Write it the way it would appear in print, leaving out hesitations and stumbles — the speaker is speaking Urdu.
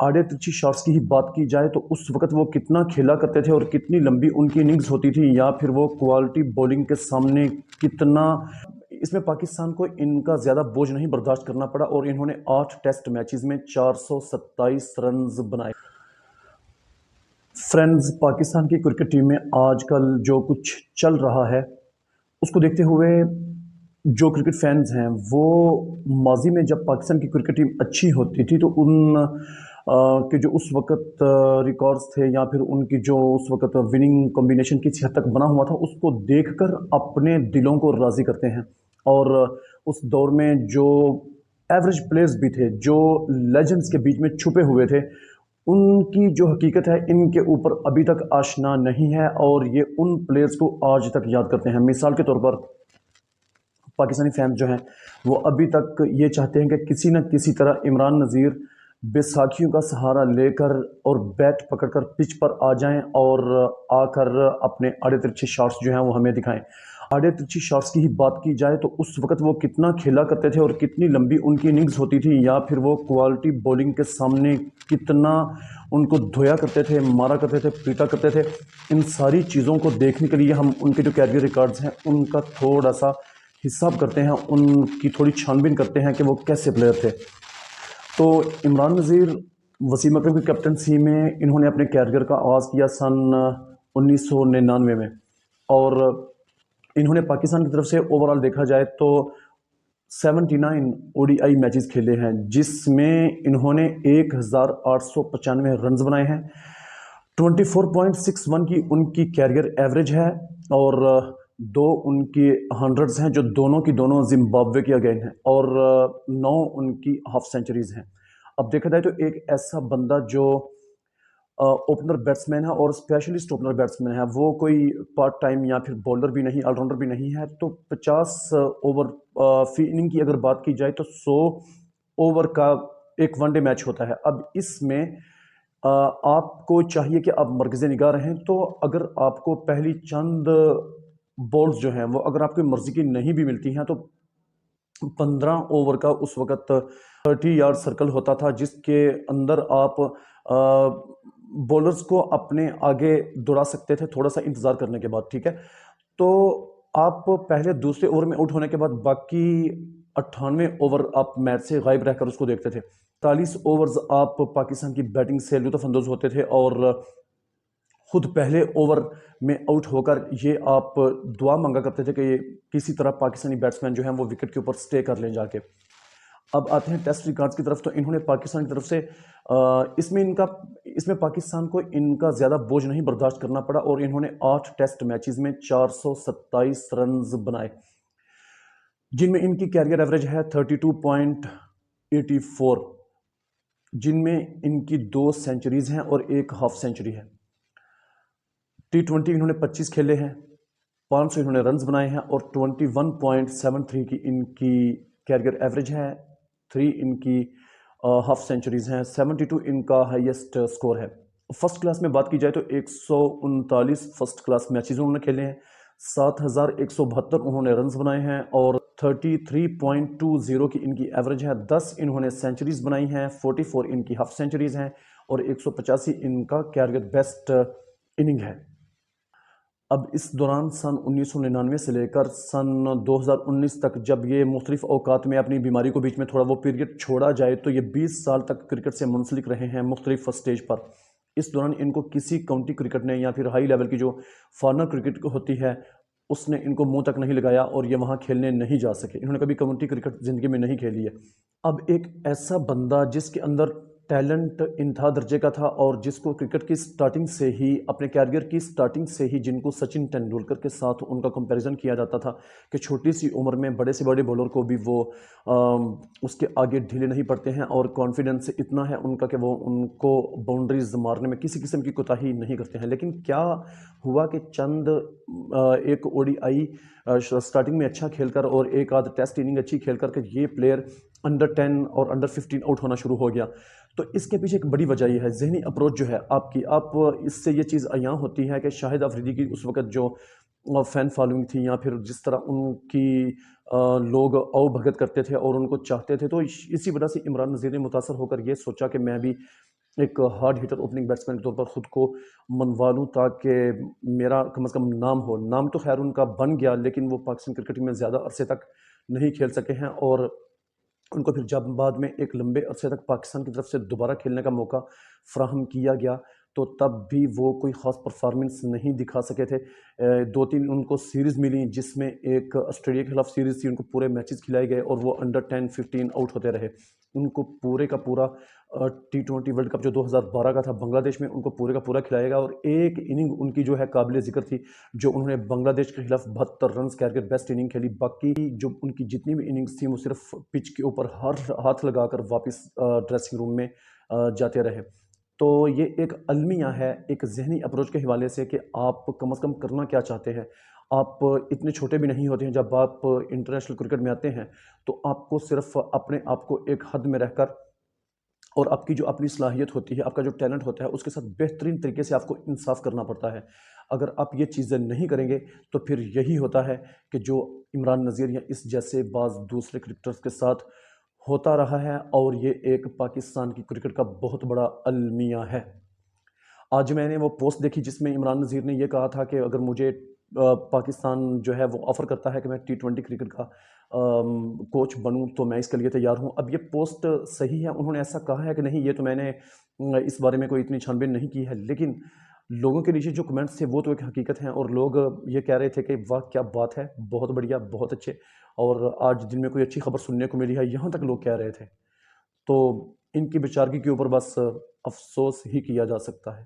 آڑے ترچھی شاٹس کی ہی بات کی جائے تو اس وقت وہ کتنا کھیلا کرتے تھے اور کتنی لمبی ان کی اننگز ہوتی تھی، یا پھر وہ کوالٹی بولنگ کے سامنے کتنا، اس میں پاکستان کو ان کا زیادہ بوجھ نہیں برداشت کرنا پڑا اور انہوں نے 8 ٹیسٹ میچز میں 427 رنز بنائے۔ فرینڈز، پاکستان کی کرکٹ ٹیم میں آج کل جو کچھ چل رہا ہے اس کو دیکھتے ہوئے جو کرکٹ فینز ہیں وہ ماضی میں جب پاکستان کی کرکٹ ٹیم اچھی ہوتی تھی تو ان کے جو اس وقت ریکارڈز تھے یا پھر ان کی جو اس وقت وننگ کمبینیشن کسی حد تک بنا ہوا تھا اس کو دیکھ کر اپنے دلوں کو راضی کرتے ہیں، اور اس دور میں جو ایوریج پلیئرز بھی تھے جو لیجنڈز کے بیچ میں چھپے ہوئے تھے، ان کی جو حقیقت ہے ان کے اوپر ابھی تک آشنا نہیں ہے، اور یہ ان پلیئرز کو آج تک یاد کرتے ہیں۔ مثال کے طور پر پاکستانی فینز جو ہیں وہ ابھی تک یہ چاہتے ہیں کہ کسی نہ کسی طرح عمران نذیر بیساکھیوں کا سہارا لے کر اور بیٹ پکڑ کر پچ پر آ جائیں اور آ کر اپنے آڑے ترچھی شاٹس جو ہیں وہ ہمیں دکھائیں۔ آڑے ترچھی شاٹس کی ہی بات کی جائے تو اس وقت وہ کتنا کھیلا کرتے تھے اور کتنی لمبی ان کی اننگز ہوتی تھی، یا پھر وہ کوالٹی بولنگ کے سامنے کتنا ان کو دھویا کرتے تھے، مارا کرتے تھے، پیٹا کرتے تھے۔ ان ساری چیزوں کو دیکھنے کے لیے ہم ان کے جو کیریئر ریکارڈز ہیں ان کا تھوڑا سا حساب کرتے ہیں، ان کی تھوڑی چھان بین کرتے ہیں کہ وہ کیسے پلیئر تھے۔ تو عمران نذیر وسیم اکرم کی کیپٹنسی میں انہوں نے اپنے کیریئر کا آغاز کیا سن 1999 میں، اور انہوں نے پاکستان کی طرف سے اوور آل دیکھا جائے تو 79 او ڈی آئی میچز کھیلے ہیں، جس میں انہوں نے 1895 رنز بنائے ہیں۔ 24.61 کی ان کی کیریئر ایوریج ہے، اور 2 ان کی ہنڈریڈز ہیں جو دونوں کی دونوں زمبابوے کے اگین ہیں، اور 9 ان کی ہاف سینچریز ہیں۔ اب دیکھا جائے تو ایک ایسا بندہ جو اوپنر بیٹسمین ہے اور اسپیشلسٹ اوپنر بیٹسمین ہے، وہ کوئی پارٹ ٹائم یا پھر بولر بھی نہیں، آل راؤنڈر بھی نہیں ہے، تو 50 اوور فی اننگ کی اگر بات کی جائے تو 100 اوور کا ایک ون ڈے میچ ہوتا ہے۔ اب اس میں آپ کو چاہیے کہ آپ مرکز نگاہ رہیں، تو اگر آپ کو پہلی چند بولز جو ہیں وہ اگر آپ کی مرضی کی نہیں بھی ملتی ہیں تو 15 اوور کا اس وقت 30 یارڈ سرکل ہوتا تھا، جس کے اندر آپ بولرز کو اپنے آگے دوڑا سکتے تھے تھوڑا سا انتظار کرنے کے بعد، ٹھیک ہے۔ تو آپ پہلے دوسرے اوور میں آؤٹ ہونے کے بعد باقی 98 اوور آپ میچ سے غائب رہ کر اس کو دیکھتے تھے۔ 43 اوورز آپ پاکستان کی بیٹنگ سے لطف اندوز ہوتے تھے، اور خود پہلے اوور میں آؤٹ ہو کر یہ آپ دعا مانگا کرتے تھے کہ کسی طرح پاکستانی بیٹسمین جو ہیں وہ وکٹ کے اوپر سٹے کر لیں جا کے۔ اب آتے ہیں ٹیسٹ ریکارڈز کی طرف، تو انہوں نے پاکستان کی طرف سے اس میں پاکستان کو ان کا زیادہ بوجھ نہیں برداشت کرنا پڑا، اور انہوں نے 8 ٹیسٹ میچز میں 427 رنز بنائے، جن میں ان کی کیریئر ایوریج ہے 32.84، جن میں ان کی 2 سینچریز ہیں اور 1 ہاف سینچری ہے۔ T20 انہوں نے 25 کھیلے ہیں، 500 انہوں نے رنز بنائے ہیں، اور 21.73 کی ان کی کیریئر ایوریج ہے، 3 ان کی ہاف سینچریز ہیں، 72 ان کا ہائیسٹ سکور ہے۔ فرسٹ کلاس میں بات کی جائے تو 139 فرسٹ کلاس میچز انہوں نے کھیلے ہیں، 7172 انہوں نے رنز بنائے ہیں، اور 33.20 کی ان کی ایوریج ہے، 10 انہوں نے سینچریز بنائی ہیں، 44 ان کی ہاف سینچریز ہیں، اور 185 ان کا کیریئر بیسٹ اننگ ہے۔ اب اس دوران سن 1999 سے لے کر سن 2019 تک، جب یہ مختلف اوقات میں اپنی بیماری کو بیچ میں تھوڑا وہ پیریڈ چھوڑا جائے، تو یہ 20 سال تک کرکٹ سے منسلک رہے ہیں مختلف سٹیج پر۔ اس دوران ان کو کسی کاؤنٹی کرکٹ نے یا پھر ہائی لیول کی جو فارنر کرکٹ ہوتی ہے اس نے ان کو منہ تک نہیں لگایا، اور یہ وہاں کھیلنے نہیں جا سکے، انہوں نے کبھی کاؤنٹی کرکٹ زندگی میں نہیں کھیلی ہے۔ اب ایک ایسا بندہ جس کے اندر ٹیلنٹ انتہا درجے کا تھا، اور جس کو کرکٹ کی سٹارٹنگ سے ہی، اپنے کیریئر کی سٹارٹنگ سے ہی، جن کو سچن ٹینڈولکر کے ساتھ ان کا کمپیریزن کیا جاتا تھا کہ چھوٹی سی عمر میں بڑے سے بڑے بولر کو بھی وہ اس کے آگے ڈھیلے نہیں پڑتے ہیں، اور کانفیڈنس اتنا ہے ان کا کہ وہ ان کو باؤنڈریز مارنے میں کسی قسم کی کوتاہی نہیں کرتے ہیں۔ لیکن کیا ہوا کہ چند ایک او ڈی آئی سٹارٹنگ میں اچھا کھیل کر اور ایک آدھ ٹیسٹ اننگ اچھی کھیل کر کے یہ پلیئر انڈر 10 اور انڈر 15 آؤٹ ہونا شروع ہو گیا، تو اس کے پیچھے ایک بڑی وجہ یہ ہے، ذہنی اپروچ جو ہے آپ اس سے یہ چیز عیاں ہوتی ہے کہ شاہد افریدی کی اس وقت جو فین فالوئنگ تھی، یا پھر جس طرح ان کی لوگ او بھگت کرتے تھے اور ان کو چاہتے تھے، تو اسی وجہ سے عمران نذیر نے متاثر ہو کر یہ سوچا کہ میں بھی ایک ہارڈ ہیٹر اوپننگ بیٹسمین کے طور پر خود کو منوا لوں تاکہ میرا کم از کم نام ہو. نام تو خیر ان کا بن گیا لیکن وہ پاکستان کرکٹ ٹیم میں زیادہ عرصے تک نہیں کھیل سکے ہیں، اور ان کو پھر جب بعد میں ایک لمبے عرصے تک پاکستان کی طرف سے دوبارہ کھیلنے کا موقع فراہم کیا گیا تو تب بھی وہ کوئی خاص پرفارمنس نہیں دکھا سکے تھے. 2-3 ان کو سیریز ملی جس میں ایک آسٹریلیا کے خلاف سیریز تھی، ان کو پورے میچز کھلائے گئے اور وہ انڈر 10-15 آؤٹ ہوتے رہے. ان کو پورے کا پورا T20 ورلڈ کپ جو 2012 کا تھا بنگلہ دیش میں، ان کو پورے کا پورا کھلایا گیا، اور ایک اننگ ان کی جو ہے قابل ذکر تھی جو انہوں نے بنگلہ دیش کے خلاف 72 رنز کر کے بیسٹ اننگ کھیلی. باقی جو ان کی جتنی بھی اننگز تھیں وہ صرف پچ کے اوپر ہاتھ لگا کر واپس ڈریسنگ روم میں جاتے رہے. تو یہ ایک المیہ ہے ایک ذہنی اپروچ کے حوالے سے کہ آپ کم از کم کرنا کیا چاہتے ہیں. آپ اتنے چھوٹے بھی نہیں ہوتے ہیں، جب آپ انٹرنیشنل کرکٹ میں آتے ہیں تو آپ کو صرف اپنے آپ کو ایک حد میں رہ کر اور آپ کی جو اپنی صلاحیت ہوتی ہے، آپ کا جو ٹیلنٹ ہوتا ہے، اس کے ساتھ بہترین طریقے سے آپ کو انصاف کرنا پڑتا ہے. اگر آپ یہ چیزیں نہیں کریں گے تو پھر یہی ہوتا ہے کہ جو عمران نذیر یا اس جیسے بعض دوسرے کرکٹرز کے ساتھ ہوتا رہا ہے، اور یہ ایک پاکستان کی کرکٹ کا بہت بڑا المیہ ہے. آج میں نے وہ پوسٹ دیکھی جس میں عمران نذیر نے یہ کہا تھا کہ اگر مجھے پاکستان جو ہے وہ آفر کرتا ہے کہ میں T20 کرکٹ کا کوچ بنوں تو میں اس کے لیے تیار ہوں. اب یہ پوسٹ صحیح ہے، انہوں نے ایسا کہا ہے کہ نہیں، یہ تو میں نے اس بارے میں کوئی اتنی چھان بین نہیں کی ہے، لیکن لوگوں کے نیچے جو کمنٹس تھے وہ تو ایک حقیقت ہیں، اور لوگ یہ کہہ رہے تھے کہ واہ کیا بات ہے، بہت بڑھیا، بہت اچھے، اور آج دن میں کوئی اچھی خبر سننے کو ملی ہے، یہاں تک لوگ کہہ رہے تھے. تو ان کی بیچارگی کے اوپر بس افسوس ہی کیا جا سکتا ہے.